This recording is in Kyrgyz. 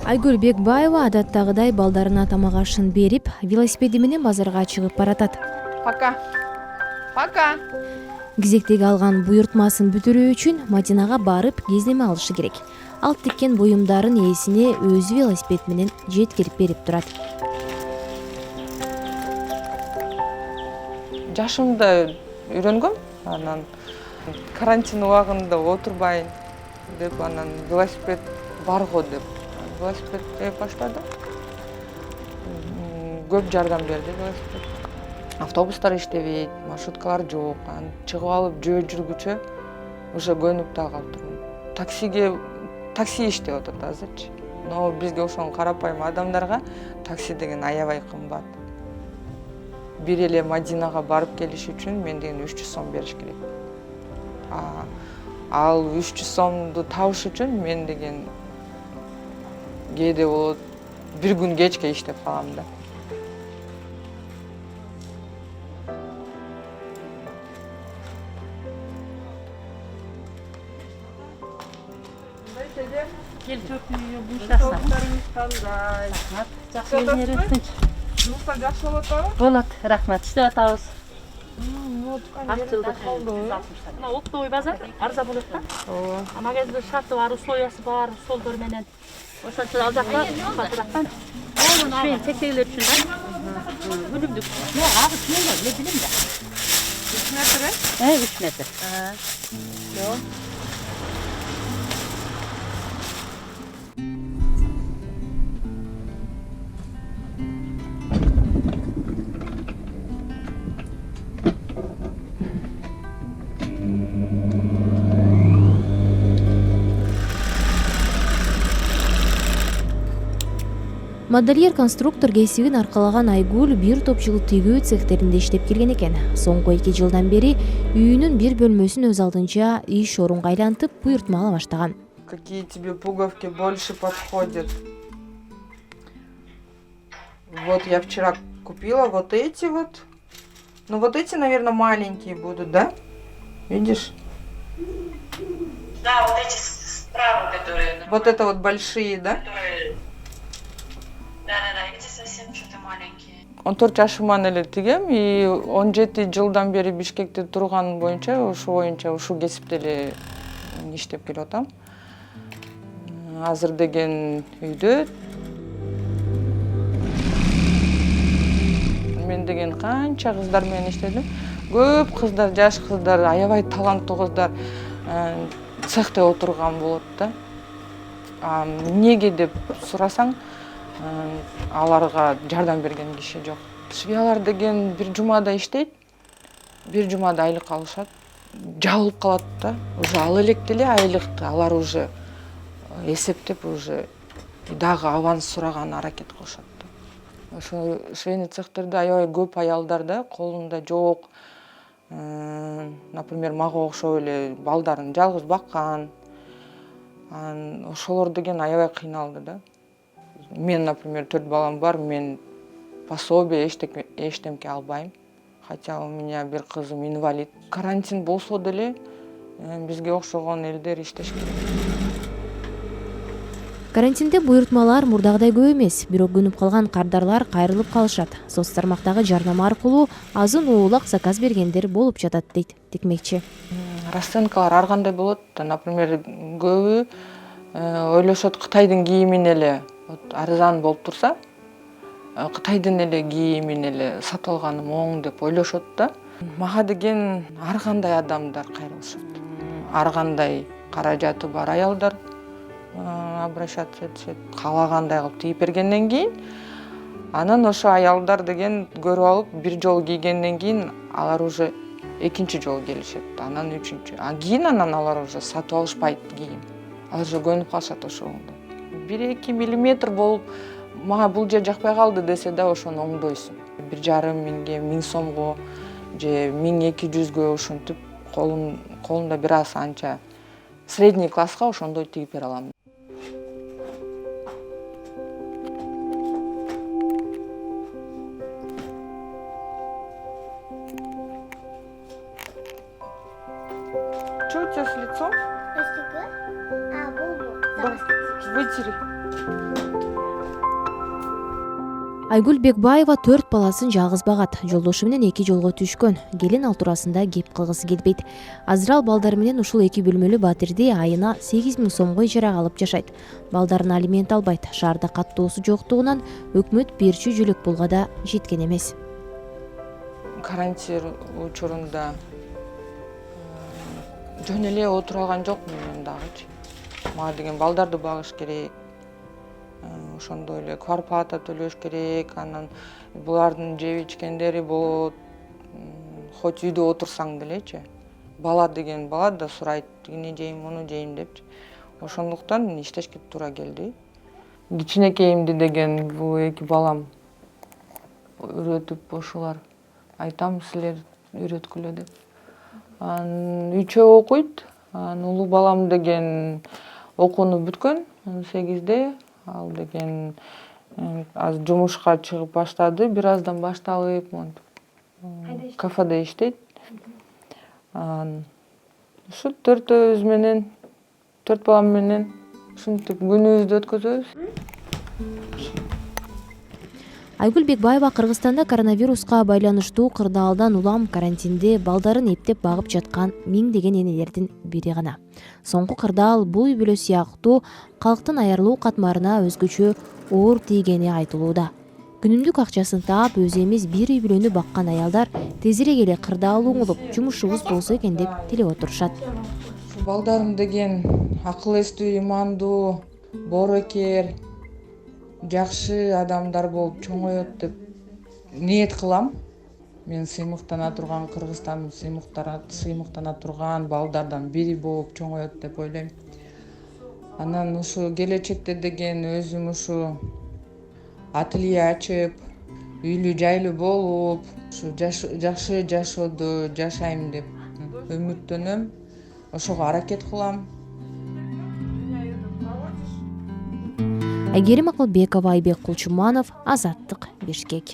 Айгүл Бекбаева адаттагыдай балдарына тамак ашын берип, велосипеди менен базарга чыгып баратат. Пока. Пока. Кезектеги алган буйртмасын бүтүрүү үчүн Мадинага барып кездеме алышы керек. Ал тиккен буюмдарын ээсине өзү велосипед менен жеткирип берип турат. Жашымда үйрөнгөм. Анан карантин убагында отурбайын деп анан велосипед бар го деп велосипед теп баштадым. Көп жардам берди велосипед. Автобустар иштебейт, маршруткалар жок. Анан чыгып алып жүргүчө уже көнүп да калыптырмын. Такси иштеп атат азырчы. Но бизге ошон карапайым адамдарга такси деген аябай кымбат. Бир эле Мадинага барып келиш үчүн мен деген 300 сом бериш керек. Ал 300 сомду табыш үчүн мен деген кээде болот бир күн кечке иштеп калам да. Gel çok iyi buluşasın. Rahmat. Жақсы өнер өттің. Жұмыстар жақсы болот барбы? Болот, рахмат. Иштеп атабыз. Акчылды Мына оптовый базар арза болот да. Ана кезде шарты бар, условиясы бар, столдор менен. Ошончо ал жакка батыраттан. Шейин тектегилер үчүн да. Өнүмдүк. Агы кийинде эле билем да. 3 метр? 3 метр. Жок. Модельер-конструктор кесибин аркалаган Айгүл бир топ жыл тигүү цехтеринде иштеп келген экен. Соңку 2 жылдан бери үйүнүн бир бөлмөсүн өз алдынча иш орунга айлантып, буйртма ала баштаган. Какие тебе пуговки больше подходят? Вот я вчера купила вот эти вот. Ну вот эти, наверное, маленькие будут, да? Видишь? Да, вот эти справа, которые... Вот это вот большие, да? Которые... Да, эти совсем что-то маленькие. 14 жашыман эле тигем, и 17 жылдан бери Бишкекте турган боюнча, ушу кесипте эле иштеп келип атам. Азыр деген үйдө мен деген канча кыздар менен иштедим. Көп кыздар, жаш кыздар, аябай таланттуу кыздар цехте отурган болот да. Эмнеге деп сурасаң, аларга жардам берген киши жок. Швеялар деген бир жумада иштейт, бир жумада айлык алышат, жабылып калат да. Уже ал элек деле айлыкты алар уже эсептеп уже дагы аванс сураган аракет кылышат да. Ошо швейный цехтерде аябай көп аялдар да, колунда жок. Например, мага окшоп эле балдарын жалгыз баккан. Ошолор деген аябай кыйналды да. Мен, например, 4 балам бар, мен пособие эчтемке албайм. Хотя у меня бир кызым инвалид. Карантин болсо деле бизге окшогон элдер иштеш керек. Карантинде буйртмалар мурдагыдай көп эмес, бирок көнүп калган кардарлар кайрылып калышат. Соц тармактагы жарнама аркылуу азын уулак заказ бергендер болуп жатат дейт текмекчи. Расценкалар ар кандай болот. Например, көбү ойлошот Кытайдын кийимин эле арзан болуп турса, Кытайдын эле кийимин эле сатып алганым оң деп ойлошот да. Мага деген ар кандай адамдар кайрылышат. Ар кандай каражаты бар аялдар обращаться этишет. Каалагандай кылып тигип бергенден кийин, анан ошо аялдар деген көрүп алып, бир жолу кийгенден кийин алар уже экинчи жолу келишет. Анан үчүнчү. Кийин анан алар уже сатып алышпайт кийим. Алар уже көнүп калышат ошондо. 1-2 миллиметр болуп, мага бул жер жакпай калды десе да ошону оңдойсуң. 1,5 миңге, 1000 сомго же 1200гө ушинтип колумда бир аз анча средний класска ошондой тигип бере алам. Что у тебя с лицом? Был. Вытери. Айгүл Бекбаева 4 баласын жалгыз багат. Жолдошу менен 2 жолго түшкөн. Келин ал туурасында кеп кылгысы келбейт. Азыр ал балдары менен ушул 2 бөлмөлүү батирди айына 8.000 сомго ижарага алып жашайт. Балдарын алимент албайт. Шаарда каттоосу жоктугунан өкмөт берчү жүлөк пулга да жеткен эмес. Карантин учурунда жөн эле отура алган жокмун мен дагычы. Мага деген балдарды багыш керек. Ошондой эле квартплата төлөш керек. Анан булардын жеп ичкендери болот. Хоть үйдө отурсаң делечи. Бала деген бала да сурайт, эмне жейм, муну жейм депчи. Ошондуктан иштешке туура келди. Кичинекейимди деген бул 2 балам үйрөтүп ошолар айтам силер үйрөткүлө деп. Анан 3 окуйт. Анан улуу балам деген окууну бүткөн 8-де. Ал деген азыр жумушка чыгып баштады, бир аздан башталып, кафеде иштейт. Ушу 4 балам менен ушинтип күнүбүздү өткөзөбүз. Айгүл Бекбаева Кыргызстанда коронавируска байланыштуу кырдаалдан улам карантинде балдарын эптеп багып жаткан миңдеген энелердин бири гана. Соңку кырдаал бул үй бүлө сыяктуу калктын аярылуу катмарына өзгөчө оор тийгени айтылууда. Күнүмдүк акчасын таап өзү эмес бир үй бүлөнү баккан аялдар тезирээк эле кырдаал оңолуп, жумушубуз болсо экен деп тилеп отурушат. Балдарым деген акыл эстүү, имандуу, боорукер, жакшы адамдар болуп чоңоет деп ниет кылам. Мен сыймыктана турган, Кыргызстан сыймыктана турган балдардан бири болуп чоңоет деп ойлойм. Анан ушу келечекте деген өзүм ушу ателье ачып, үйлүү жайлуу болуп, ушу жакшы жашоодо жашайм деп үмүттөнөм. Ошого аракет кылам. Айгерим Акылбекова, Айбек Кулчуманов, Азаттык, Бишкек.